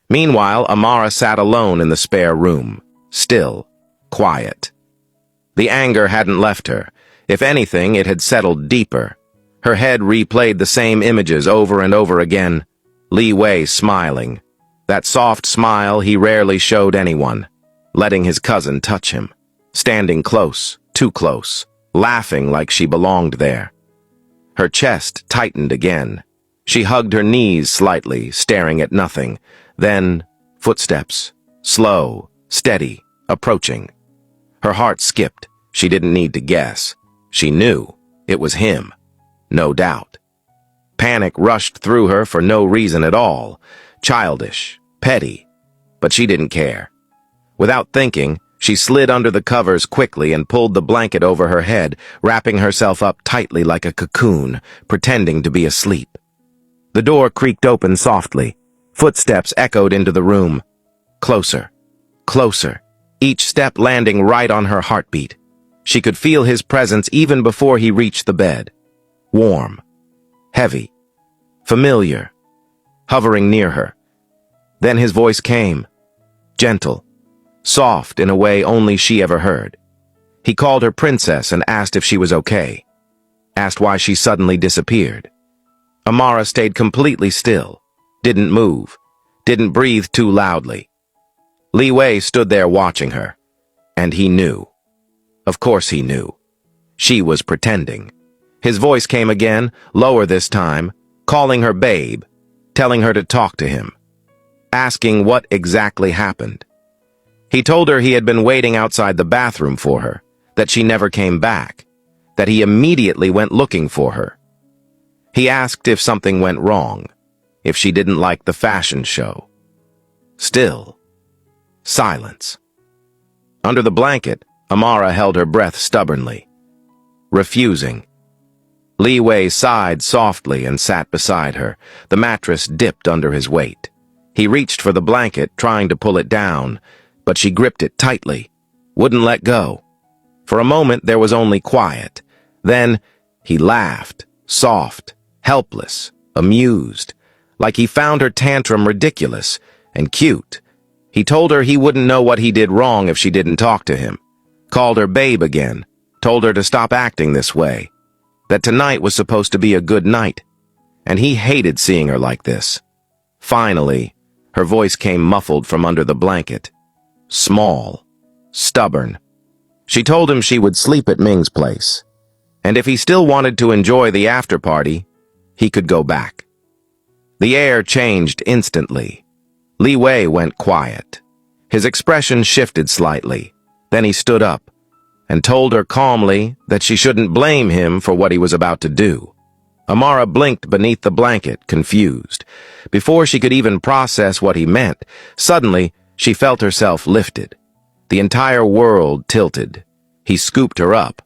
Meanwhile, Amara sat alone in the spare room, still, quiet. The anger hadn't left her. If anything, it had settled deeper. Her head replayed the same images over and over again. Liwei smiling. That soft smile he rarely showed anyone. Letting his cousin touch him. Standing close, too close. Laughing like she belonged there. Her chest tightened again. She hugged her knees slightly, staring at nothing. Then, footsteps. Slow, steady, approaching. Her heart skipped. She didn't need to guess. She knew. It was him. No doubt. Panic rushed through her for no reason at all. Childish, petty. But she didn't care. Without thinking, she slid under the covers quickly and pulled the blanket over her head, wrapping herself up tightly like a cocoon, pretending to be asleep. The door creaked open softly. Footsteps echoed into the room. Closer. Closer. Each step landing right on her heartbeat. She could feel his presence even before he reached the bed. Warm. Heavy. Familiar. Hovering near her. Then his voice came. Gentle. Soft in a way only she ever heard. He called her princess and asked if she was okay. Asked why she suddenly disappeared. Amara stayed completely still. Didn't move. Didn't breathe too loudly. Liwei stood there watching her. And he knew. Of course he knew. She was pretending. His voice came again, lower this time, calling her babe, telling her to talk to him. Asking what exactly happened. He told her he had been waiting outside the bathroom for her, that she never came back, that he immediately went looking for her. He asked if something went wrong, if she didn't like the fashion show. Still, silence. Under the blanket, Amara held her breath stubbornly, refusing. Liwei sighed softly and sat beside her. The mattress dipped under his weight. He reached for the blanket, trying to pull it down, but she gripped it tightly, wouldn't let go. For a moment, there was only quiet. Then, he laughed, soft, helpless, amused, like he found her tantrum ridiculous and cute. He told her he wouldn't know what he did wrong if she didn't talk to him. Called her babe again, told her to stop acting this way. That tonight was supposed to be a good night. And he hated seeing her like this. Finally, her voice came muffled from under the blanket. Small. Stubborn. She told him she would sleep at Ming's place. And if he still wanted to enjoy the after-party, he could go back. The air changed instantly. Liwei went quiet. His expression shifted slightly. Then he stood up and told her calmly that she shouldn't blame him for what he was about to do. Amara blinked beneath the blanket, confused. Before she could even process what he meant, suddenly she felt herself lifted. The entire world tilted. He scooped her up,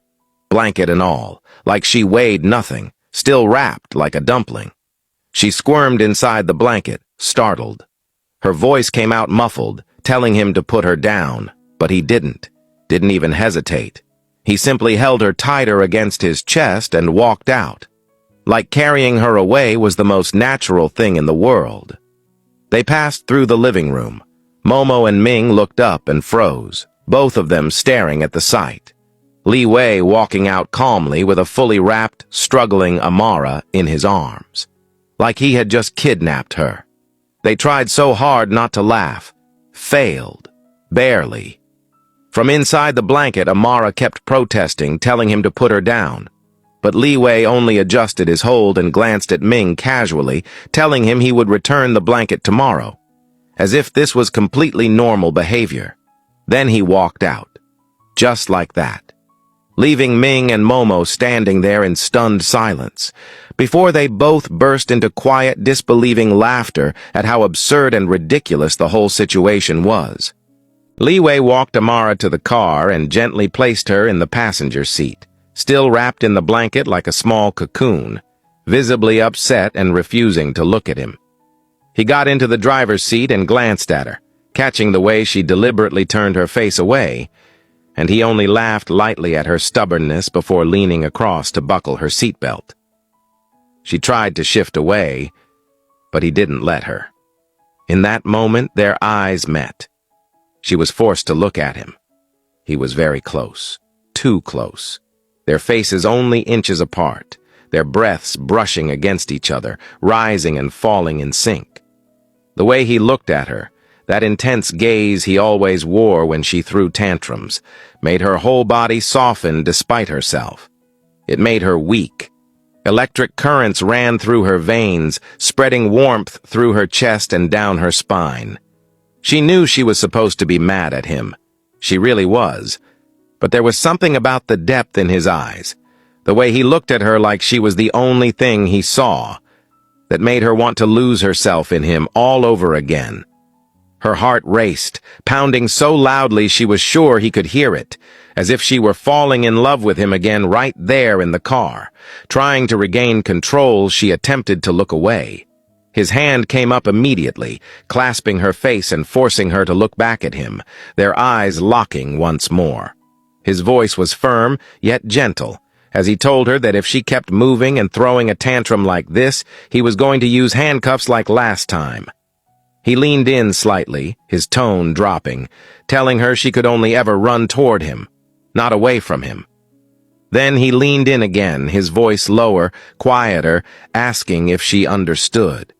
blanket and all, like she weighed nothing, still wrapped like a dumpling. She squirmed inside the blanket, startled. Her voice came out muffled, telling him to put her down, but he didn't even hesitate. He simply held her tighter against his chest and walked out. Like carrying her away was the most natural thing in the world. They passed through the living room. Momo and Ming looked up and froze, both of them staring at the sight. Liwei walking out calmly with a fully wrapped, struggling Amara in his arms. Like he had just kidnapped her. They tried so hard not to laugh. Failed. Barely. From inside the blanket, Amara kept protesting, telling him to put her down. But Liwei only adjusted his hold and glanced at Ming casually, telling him he would return the blanket tomorrow, as if this was completely normal behavior. Then he walked out. Just like that. Leaving Ming and Momo standing there in stunned silence, before they both burst into quiet, disbelieving laughter at how absurd and ridiculous the whole situation was. Liwei walked Amara to the car and gently placed her in the passenger seat, still wrapped in the blanket like a small cocoon, visibly upset and refusing to look at him. He got into the driver's seat and glanced at her, catching the way she deliberately turned her face away, and he only laughed lightly at her stubbornness before leaning across to buckle her seatbelt. She tried to shift away, but he didn't let her. In that moment, their eyes met. She was forced to look at him. He was very close, too close. Their faces only inches apart, their breaths brushing against each other, rising and falling in sync. The way he looked at her, that intense gaze he always wore when she threw tantrums, made her whole body soften despite herself. It made her weak. Electric currents ran through her veins, spreading warmth through her chest and down her spine. She knew she was supposed to be mad at him. She really was. But there was something about the depth in his eyes, the way he looked at her like she was the only thing he saw, that made her want to lose herself in him all over again. Her heart raced, pounding so loudly she was sure he could hear it, as if she were falling in love with him again right there in the car. Trying to regain control, she attempted to look away. His hand came up immediately, clasping her face and forcing her to look back at him, their eyes locking once more. His voice was firm, yet gentle, as he told her that if she kept moving and throwing a tantrum like this, he was going to use handcuffs like last time. He leaned in slightly, his tone dropping, telling her she could only ever run toward him, not away from him. Then he leaned in again, his voice lower, quieter, asking if she understood.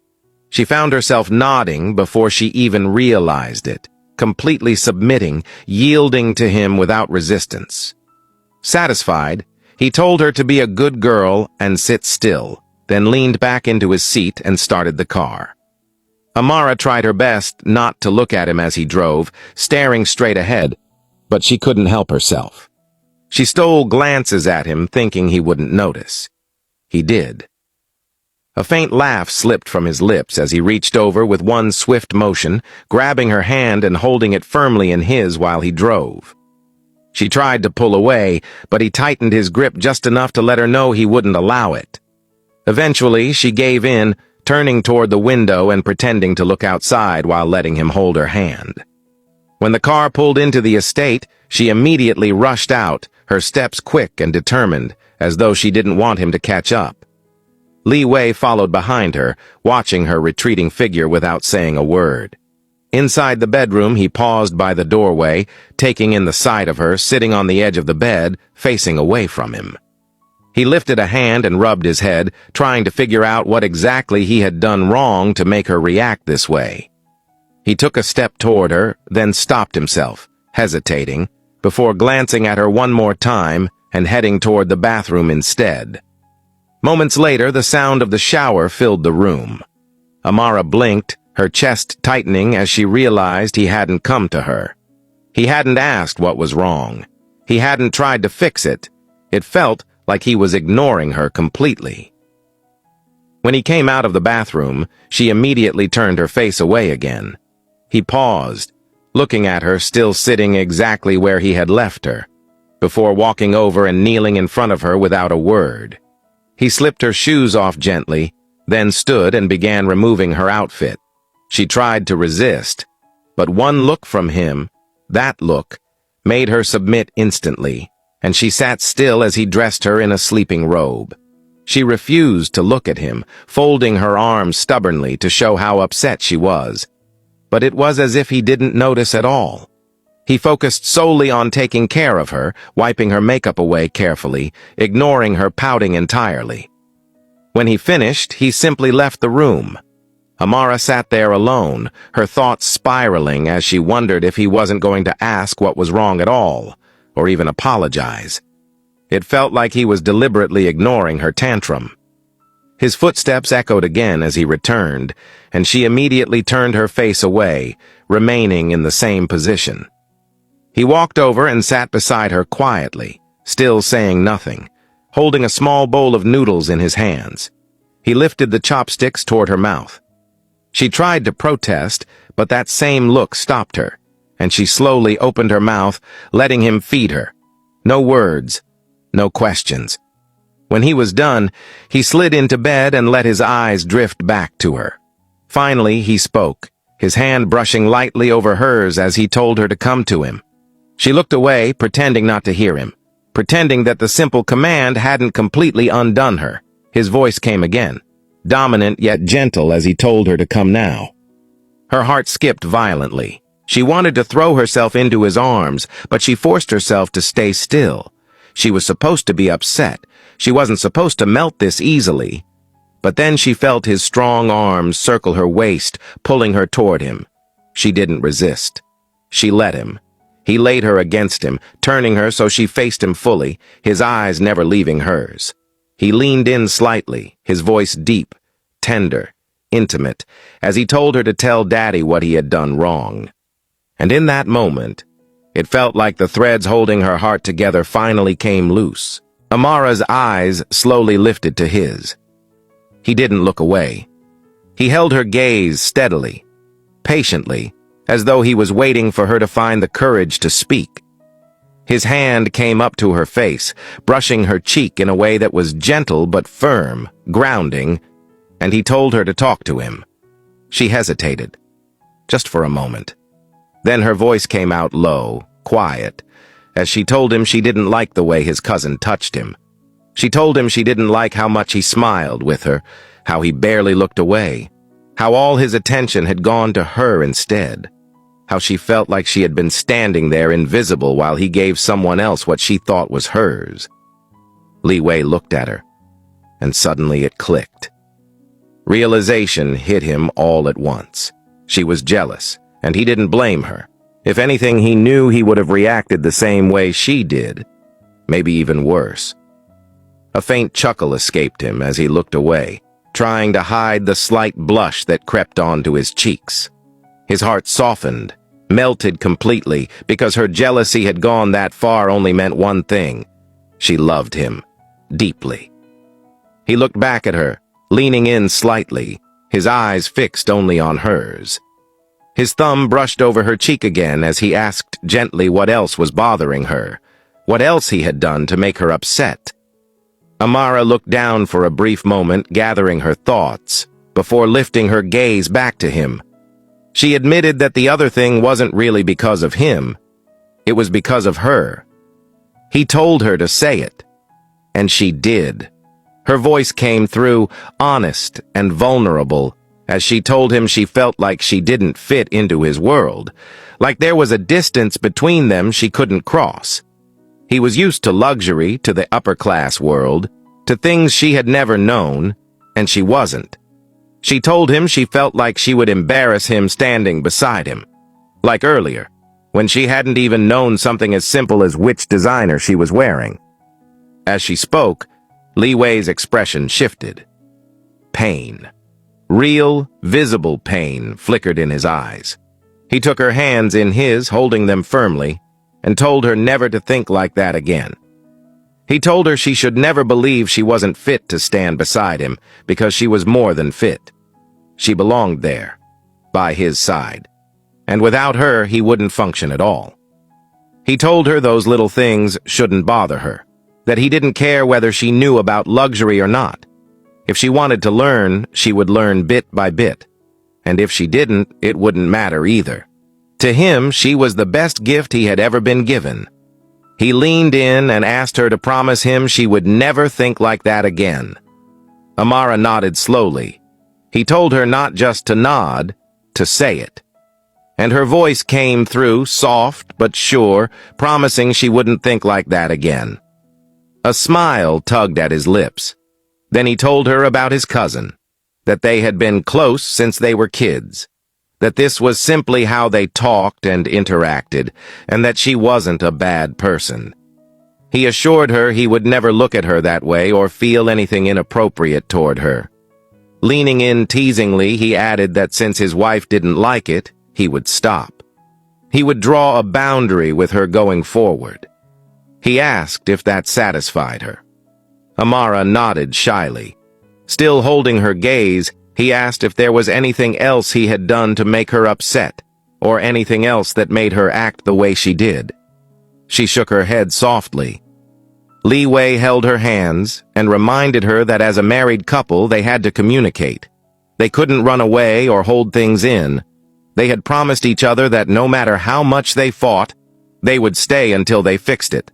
She found herself nodding before she even realized it, completely submitting, yielding to him without resistance. Satisfied, he told her to be a good girl and sit still, then leaned back into his seat and started the car. Amara tried her best not to look at him as he drove, staring straight ahead, but she couldn't help herself. She stole glances at him, thinking he wouldn't notice. He did. A faint laugh slipped from his lips as he reached over with one swift motion, grabbing her hand and holding it firmly in his while he drove. She tried to pull away, but he tightened his grip just enough to let her know he wouldn't allow it. Eventually, she gave in, turning toward the window and pretending to look outside while letting him hold her hand. When the car pulled into the estate, she immediately rushed out, her steps quick and determined, as though she didn't want him to catch up. Liwei followed behind her, watching her retreating figure without saying a word. Inside the bedroom, he paused by the doorway, taking in the sight of her, sitting on the edge of the bed, facing away from him. He lifted a hand and rubbed his head, trying to figure out what exactly he had done wrong to make her react this way. He took a step toward her, then stopped himself, hesitating, before glancing at her one more time and heading toward the bathroom instead. Moments later, the sound of the shower filled the room. Amara blinked, her chest tightening as she realized he hadn't come to her. He hadn't asked what was wrong. He hadn't tried to fix it. It felt like he was ignoring her completely. When he came out of the bathroom, she immediately turned her face away again. He paused, looking at her still sitting exactly where he had left her, before walking over and kneeling in front of her without a word. He slipped her shoes off gently, then stood and began removing her outfit. She tried to resist, but one look from him, that look, made her submit instantly, and she sat still as he dressed her in a sleeping robe. She refused to look at him, folding her arms stubbornly to show how upset she was. But it was as if he didn't notice at all. He focused solely on taking care of her, wiping her makeup away carefully, ignoring her pouting entirely. When he finished, he simply left the room. Amara sat there alone, her thoughts spiraling as she wondered if he wasn't going to ask what was wrong at all, or even apologize. It felt like he was deliberately ignoring her tantrum. His footsteps echoed again as he returned, and she immediately turned her face away, remaining in the same position. He walked over and sat beside her quietly, still saying nothing, holding a small bowl of noodles in his hands. He lifted the chopsticks toward her mouth. She tried to protest, but that same look stopped her, and she slowly opened her mouth, letting him feed her. No words, no questions. When he was done, he slid into bed and let his eyes drift back to her. Finally, he spoke, his hand brushing lightly over hers as he told her to come to him. She looked away, pretending not to hear him, pretending that the simple command hadn't completely undone her. His voice came again, dominant yet gentle as he told her to come now. Her heart skipped violently. She wanted to throw herself into his arms, but she forced herself to stay still. She was supposed to be upset. She wasn't supposed to melt this easily. But then she felt his strong arms circle her waist, pulling her toward him. She didn't resist. She let him. He laid her against him, turning her so she faced him fully, his eyes never leaving hers. He leaned in slightly, his voice deep, tender, intimate, as he told her to tell Daddy what he had done wrong. And in that moment, it felt like the threads holding her heart together finally came loose. Amara's eyes slowly lifted to his. He didn't look away. He held her gaze steadily, patiently, as though he was waiting for her to find the courage to speak. His hand came up to her face, brushing her cheek in a way that was gentle but firm, grounding, and he told her to talk to him. She hesitated, just for a moment. Then her voice came out low, quiet, as she told him she didn't like the way his cousin touched him. She told him she didn't like how much he smiled with her, how he barely looked away, how all his attention had gone to her instead, how she felt like she had been standing there invisible while he gave someone else what she thought was hers. Liwei looked at her, and suddenly it clicked. Realization hit him all at once. She was jealous, and he didn't blame her. If anything, he knew he would have reacted the same way she did, maybe even worse. A faint chuckle escaped him as he looked away, trying to hide the slight blush that crept onto his cheeks. His heart softened, melted completely, because her jealousy had gone that far only meant one thing. She loved him, deeply. He looked back at her, leaning in slightly, his eyes fixed only on hers. His thumb brushed over her cheek again as he asked gently what else was bothering her, what else he had done to make her upset. Amara looked down for a brief moment, gathering her thoughts, before lifting her gaze back to him. She admitted that the other thing wasn't really because of him. It was because of her. He told her to say it, and she did. Her voice came through, honest and vulnerable, as she told him she felt like she didn't fit into his world, like there was a distance between them she couldn't cross. He was used to luxury, to the upper-class world, to things she had never known, and she wasn't. She told him she felt like she would embarrass him standing beside him, like earlier, when she hadn't even known something as simple as which designer she was wearing. As she spoke, Liwei's expression shifted. Pain. Real, visible pain flickered in his eyes. He took her hands in his, holding them firmly, and told her never to think like that again. He told her she should never believe she wasn't fit to stand beside him, because she was more than fit. She belonged there, by his side, and without her he wouldn't function at all. He told her those little things shouldn't bother her, that he didn't care whether she knew about luxury or not. If she wanted to learn, she would learn bit by bit, and if she didn't, it wouldn't matter either. To him, she was the best gift he had ever been given. He leaned in and asked her to promise him she would never think like that again. Amara nodded slowly. He told her not just to nod, to say it. And her voice came through, soft but sure, promising she wouldn't think like that again. A smile tugged at his lips. Then he told her about his cousin, that they had been close since they were kids, that this was simply how they talked and interacted, and that she wasn't a bad person. He assured her he would never look at her that way or feel anything inappropriate toward her. Leaning in teasingly, he added that since his wife didn't like it, he would stop. He would draw a boundary with her going forward. He asked if that satisfied her. Amara nodded shyly. Still holding her gaze, he asked if there was anything else he had done to make her upset, or anything else that made her act the way she did. She shook her head softly. Liwei held her hands and reminded her that as a married couple they had to communicate. They couldn't run away or hold things in. They had promised each other that no matter how much they fought, they would stay until they fixed it.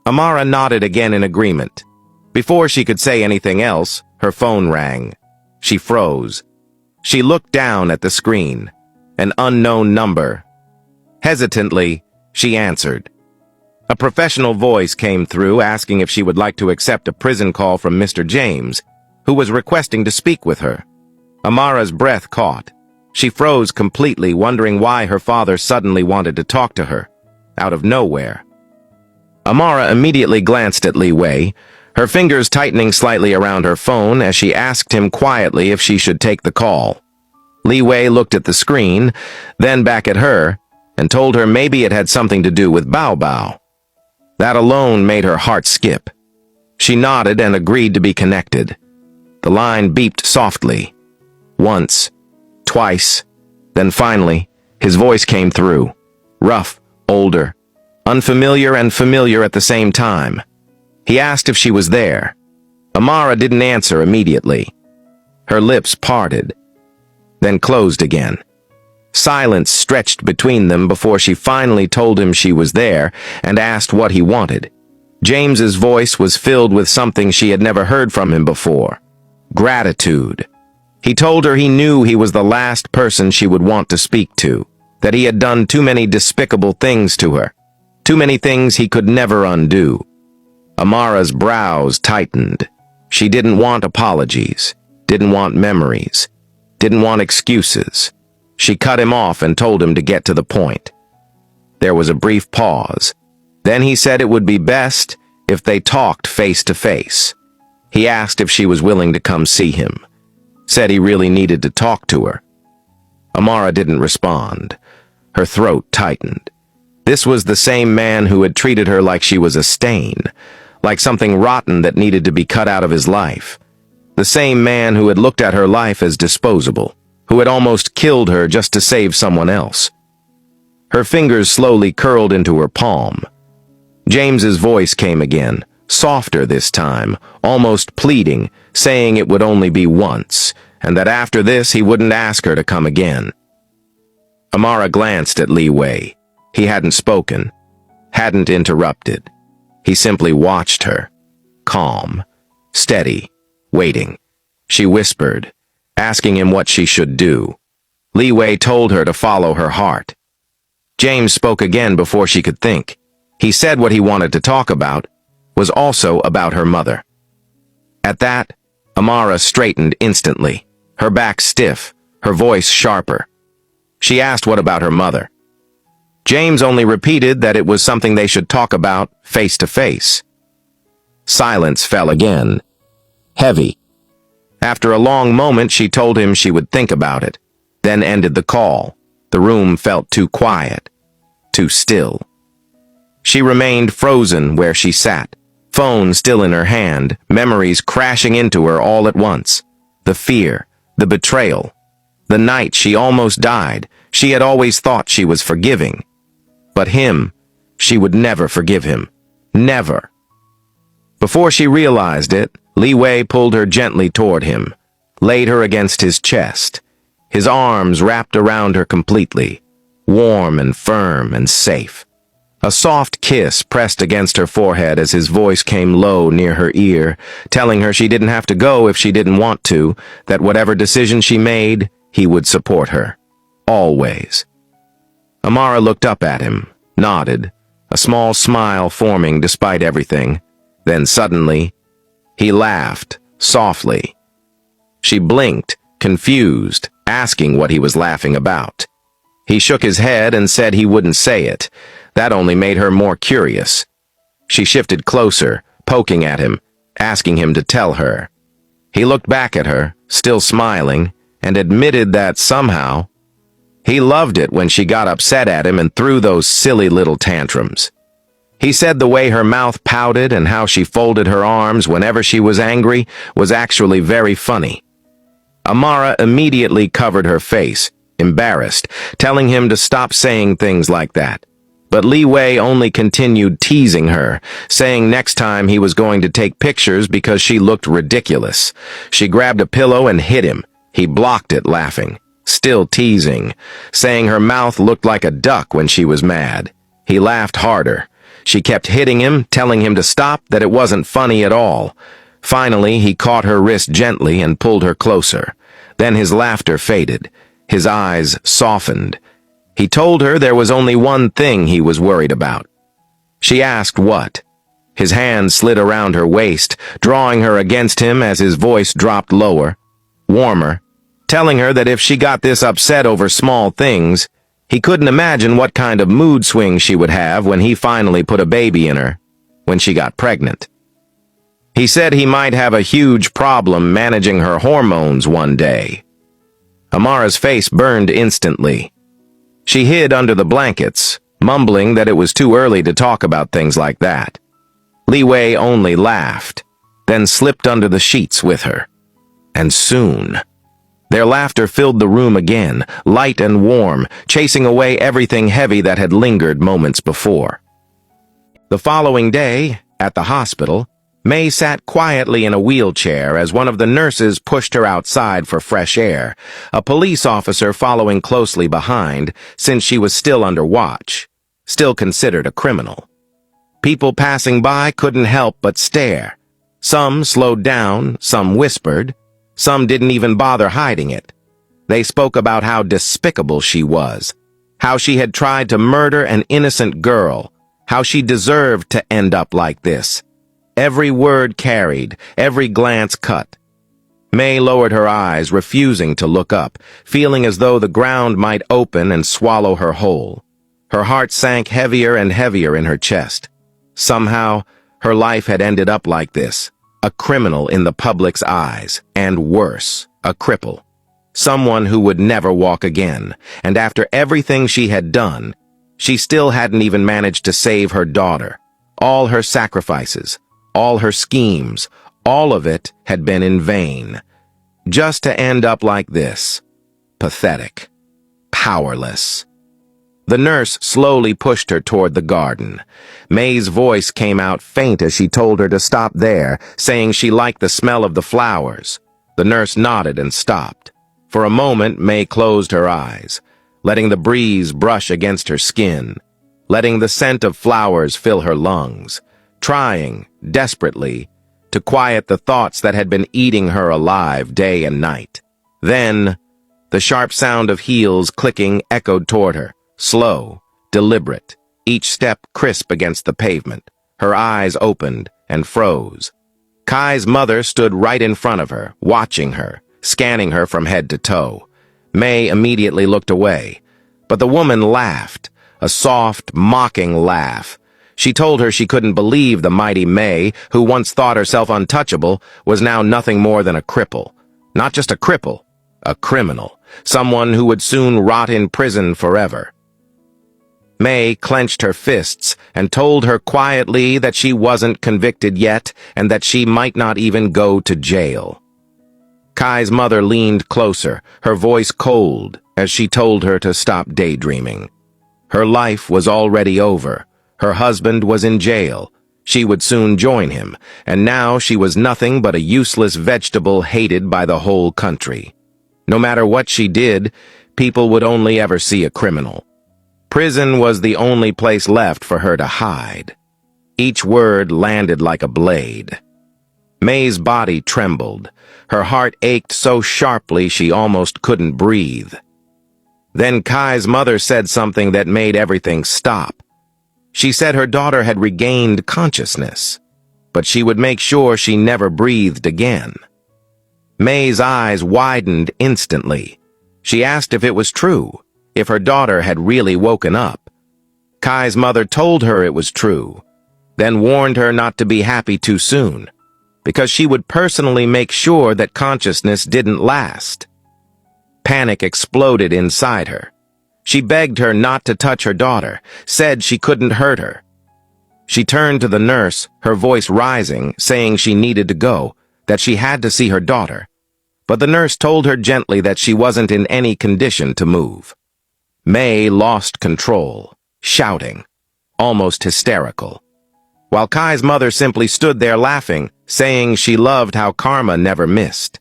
Amara nodded again in agreement. Before she could say anything else, her phone rang. She froze. She looked down at the screen. An unknown number. Hesitantly, she answered. A professional voice came through asking if she would like to accept a prison call from Mr. James, who was requesting to speak with her. Amara's breath caught. She froze completely, wondering why her father suddenly wanted to talk to her, out of nowhere. Amara immediately glanced at liwei, her fingers tightening slightly around her phone as she asked him quietly if she should take the call. Liwei looked at the screen, then back at her, and told her maybe it had something to do with Bao Bao. That alone made her heart skip. She nodded and agreed to be connected. The line beeped softly. Once, twice, then finally, his voice came through. Rough, older, unfamiliar and familiar at the same time. He asked if she was there. Amara didn't answer immediately. Her lips parted, then closed again. Silence stretched between them before she finally told him she was there and asked what he wanted. James's voice was filled with something she had never heard from him before. Gratitude. He told her he knew he was the last person she would want to speak to, that he had done too many despicable things to her, too many things he could never undo. Amara's brows tightened. She didn't want apologies, didn't want memories, didn't want excuses. She cut him off and told him to get to the point. There was a brief pause. Then he said it would be best if they talked face to face. He asked if she was willing to come see him. Said he really needed to talk to her. Amara didn't respond. Her throat tightened. This was the same man who had treated her like she was a stain, like something rotten that needed to be cut out of his life. The same man who had looked at her life as disposable, who had almost killed her just to save someone else. Her fingers slowly curled into her palm. James's voice came again, softer this time, almost pleading, saying it would only be once, and that after this he wouldn't ask her to come again. Amara glanced at liwei. He hadn't spoken, hadn't interrupted. He simply watched her, calm, steady, waiting. She whispered, asking him what she should do. Liwei told her to follow her heart. James spoke again before she could think. He said what he wanted to talk about was also about her mother. At that, Amara straightened instantly, her back stiff, her voice sharper. She asked what about her mother. James only repeated that it was something they should talk about face to face. Silence fell again, heavy. After a long moment, she told him she would think about it, then ended the call. The room felt too quiet, too still. She remained frozen where she sat, phone still in her hand, memories crashing into her all at once. The fear, the betrayal. The night she almost died, she had always thought she was forgiving. But him, she would never forgive him. Never. Before she realized it, liwei pulled her gently toward him, laid her against his chest. His arms wrapped around her completely, warm and firm and safe. A soft kiss pressed against her forehead as his voice came low near her ear, telling her she didn't have to go if she didn't want to, that whatever decision she made, he would support her. Always. Amara looked up at him, nodded, a small smile forming despite everything. Then suddenly, he laughed, softly. She blinked, confused, asking what he was laughing about. He shook his head and said he wouldn't say it. That only made her more curious. She shifted closer, poking at him, asking him to tell her. He looked back at her, still smiling, and admitted that somehow, he loved it when she got upset at him and threw those silly little tantrums. He said the way her mouth pouted and how she folded her arms whenever she was angry was actually very funny. Amara immediately covered her face, embarrassed, telling him to stop saying things like that. But liwei only continued teasing her, saying next time he was going to take pictures because she looked ridiculous. She grabbed a pillow and hit him. He blocked it, laughing, still teasing, saying her mouth looked like a duck when she was mad. He laughed harder. She kept hitting him, telling him to stop, that it wasn't funny at all. Finally, he caught her wrist gently and pulled her closer. Then his laughter faded. His eyes softened. He told her there was only one thing he was worried about. She asked what. His hand slid around her waist, drawing her against him as his voice dropped lower, warmer, telling her that if she got this upset over small things, he couldn't imagine what kind of mood swing she would have when he finally put a baby in her, when she got pregnant. He said he might have a huge problem managing her hormones one day. Amara's face burned instantly. She hid under the blankets, mumbling that it was too early to talk about things like that. Liwei only laughed, then slipped under the sheets with her. And soon, their laughter filled the room again, light and warm, chasing away everything heavy that had lingered moments before. The following day, at the hospital, May sat quietly in a wheelchair as one of the nurses pushed her outside for fresh air, a police officer following closely behind since she was still under watch, still considered a criminal. People passing by couldn't help but stare. Some slowed down, some whispered, some didn't even bother hiding it. They spoke about how despicable she was, how she had tried to murder an innocent girl, how she deserved to end up like this. Every word carried, every glance cut. May lowered her eyes, refusing to look up, feeling as though the ground might open and swallow her whole. Her heart sank heavier and heavier in her chest. Somehow, her life had ended up like this, a criminal in the public's eyes, and worse, a cripple. Someone who would never walk again, and after everything she had done, she still hadn't even managed to save her daughter. All her sacrifices, all her schemes, all of it had been in vain. Just to end up like this. Pathetic. Powerless. The nurse slowly pushed her toward the garden. May's voice came out faint as she told her to stop there, saying she liked the smell of the flowers. The nurse nodded and stopped. For a moment, May closed her eyes, letting the breeze brush against her skin, letting the scent of flowers fill her lungs, trying, desperately, to quiet the thoughts that had been eating her alive day and night. Then, the sharp sound of heels clicking echoed toward her. Slow, deliberate, each step crisp against the pavement. Her eyes opened and froze. Kai's mother stood right in front of her, watching her, scanning her from head to toe. May immediately looked away, but the woman laughed, a soft, mocking laugh. She told her she couldn't believe the mighty May, who once thought herself untouchable, was now nothing more than a cripple. Not just a cripple, a criminal, someone who would soon rot in prison forever. May clenched her fists and told her quietly that she wasn't convicted yet and that she might not even go to jail. Kai's mother leaned closer, her voice cold, as she told her to stop daydreaming. Her life was already over. Her husband was in jail. She would soon join him, and now she was nothing but a useless vegetable hated by the whole country. No matter what she did, people would only ever see a criminal. Prison was the only place left for her to hide. Each word landed like a blade. May's body trembled. Her heart ached so sharply she almost couldn't breathe. Then Kai's mother said something that made everything stop. She said her daughter had regained consciousness, but she would make sure she never breathed again. May's eyes widened instantly. She asked if it was true, if her daughter had really woken up. Kai's mother told her it was true, then warned her not to be happy too soon, because she would personally make sure that consciousness didn't last. Panic exploded inside her. She begged her not to touch her daughter, said she couldn't hurt her. She turned to the nurse, her voice rising, saying she needed to go, that she had to see her daughter. But the nurse told her gently that she wasn't in any condition to move. May lost control, shouting, almost hysterical, while Kai's mother simply stood there laughing, saying she loved how karma never missed.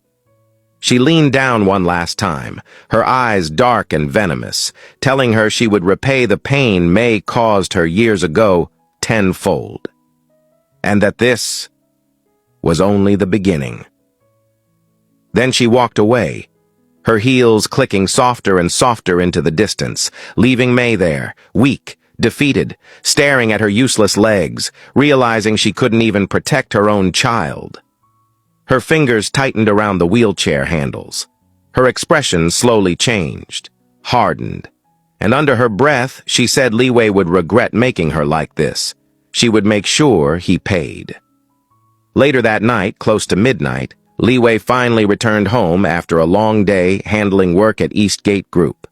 She leaned down one last time, her eyes dark and venomous, telling her she would repay the pain May caused her years ago tenfold, and that this was only the beginning. Then she walked away, her heels clicking softer and softer into the distance, leaving May there, weak, defeated, staring at her useless legs, realizing she couldn't even protect her own child. Her fingers tightened around the wheelchair handles. Her expression slowly changed, hardened, and under her breath she said Liwei would regret making her like this. She would make sure he paid. Later that night, close to midnight, Liwei finally returned home after a long day handling work at Eastgate Group.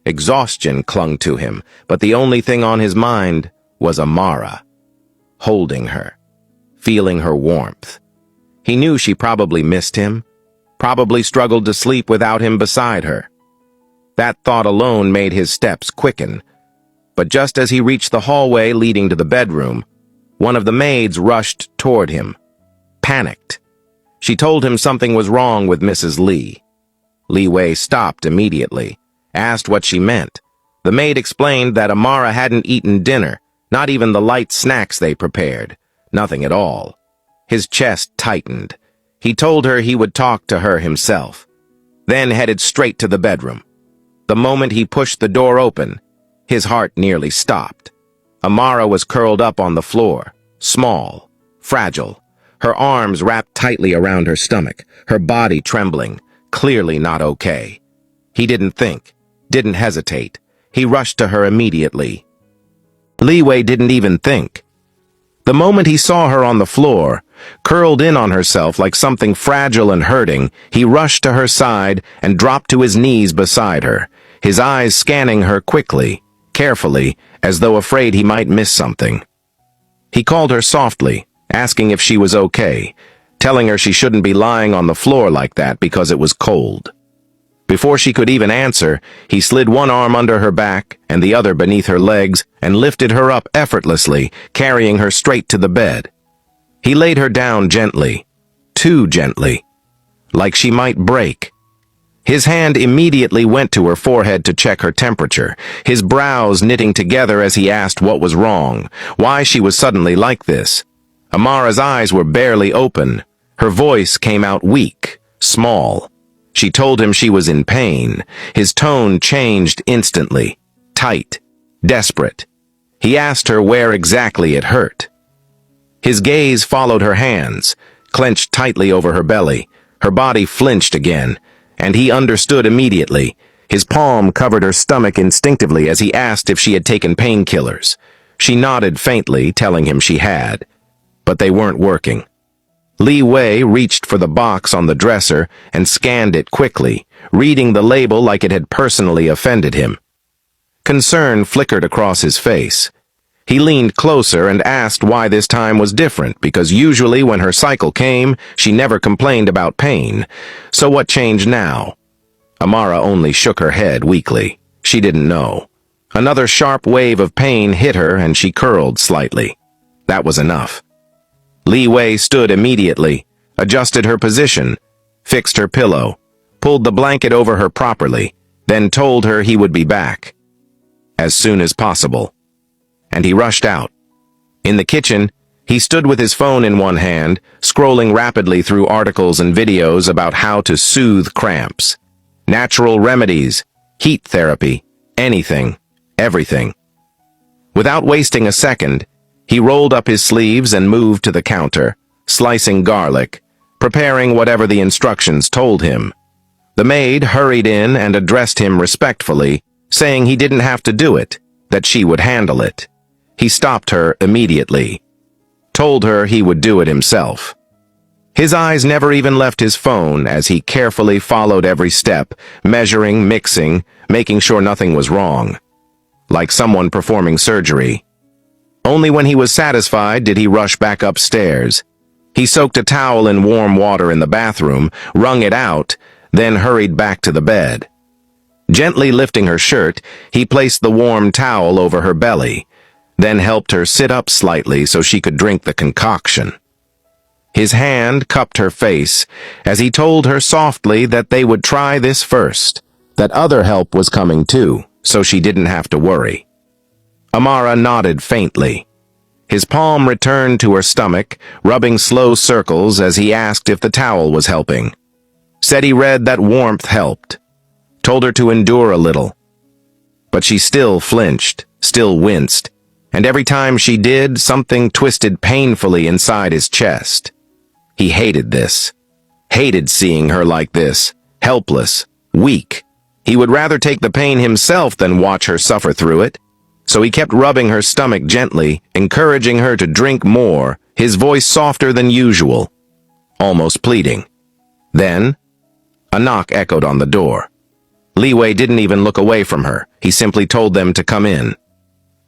Exhaustion clung to him, but the only thing on his mind was Amara. Holding her, feeling her warmth. He knew she probably missed him, probably struggled to sleep without him beside her. That thought alone made his steps quicken. But just as he reached the hallway leading to the bedroom, one of the maids rushed toward him, panicked. She told him something was wrong with Mrs. Li. Liwei stopped immediately, asked what she meant. The maid explained that Amara hadn't eaten dinner, not even the light snacks they prepared, nothing at all. His chest tightened. He told her he would talk to her himself, then headed straight to the bedroom. The moment he pushed the door open, his heart nearly stopped. Amara was curled up on the floor, small, fragile, her arms wrapped tightly around her stomach, her body trembling, clearly not okay. He didn't think, didn't hesitate. He rushed to her immediately. Liwei didn't even think. The moment he saw her on the floor, curled in on herself like something fragile and hurting, he rushed to her side and dropped to his knees beside her, his eyes scanning her quickly, carefully, as though afraid he might miss something. He called her softly, asking if she was okay, telling her she shouldn't be lying on the floor like that because it was cold. Before she could even answer, he slid one arm under her back and the other beneath her legs and lifted her up effortlessly, carrying her straight to the bed. He laid her down gently, too gently, like she might break. His hand immediately went to her forehead to check her temperature, his brows knitting together as he asked what was wrong, why she was suddenly like this. Amara's eyes were barely open. Her voice came out weak, small. She told him she was in pain. His tone changed instantly, tight, desperate. He asked her where exactly it hurt. His gaze followed her hands, clenched tightly over her belly. Her body flinched again, and he understood immediately. His palm covered her stomach instinctively as he asked if she had taken painkillers. She nodded faintly, telling him she had. But they weren't working. Liwei reached for the box on the dresser and scanned it quickly, reading the label like it had personally offended him. Concern flickered across his face. He leaned closer and asked why this time was different, because usually when her cycle came, she never complained about pain. So what changed now? Amara only shook her head weakly. She didn't know. Another sharp wave of pain hit her and she curled slightly. That was enough. Liwei stood immediately, adjusted her position, fixed her pillow, pulled the blanket over her properly, then told her he would be back as soon as possible. And he rushed out. In the kitchen, he stood with his phone in one hand, scrolling rapidly through articles and videos about how to soothe cramps. Natural remedies, heat therapy, anything, everything. Without wasting a second, he rolled up his sleeves and moved to the counter, slicing garlic, preparing whatever the instructions told him. The maid hurried in and addressed him respectfully, saying he didn't have to do it, that she would handle it. He stopped her immediately, told her he would do it himself. His eyes never even left his phone as he carefully followed every step, measuring, mixing, making sure nothing was wrong. Like someone performing surgery. Only when he was satisfied did he rush back upstairs. He soaked a towel in warm water in the bathroom, wrung it out, then hurried back to the bed. Gently lifting her shirt, he placed the warm towel over her belly, then helped her sit up slightly so she could drink the concoction. His hand cupped her face as he told her softly that they would try this first, that other help was coming too, so she didn't have to worry. Amara nodded faintly. His palm returned to her stomach, rubbing slow circles as he asked if the towel was helping. Said he read that warmth helped. Told her to endure a little. But she still flinched, still winced, and every time she did, something twisted painfully inside his chest. He hated this. Hated seeing her like this, helpless, weak. He would rather take the pain himself than watch her suffer through it. So he kept rubbing her stomach gently, encouraging her to drink more, his voice softer than usual, almost pleading. Then, a knock echoed on the door. Liwei didn't even look away from her. He simply told them to come in.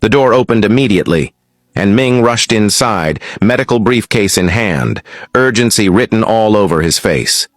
The door opened immediately, and Ming rushed inside, medical briefcase in hand, urgency written all over his face.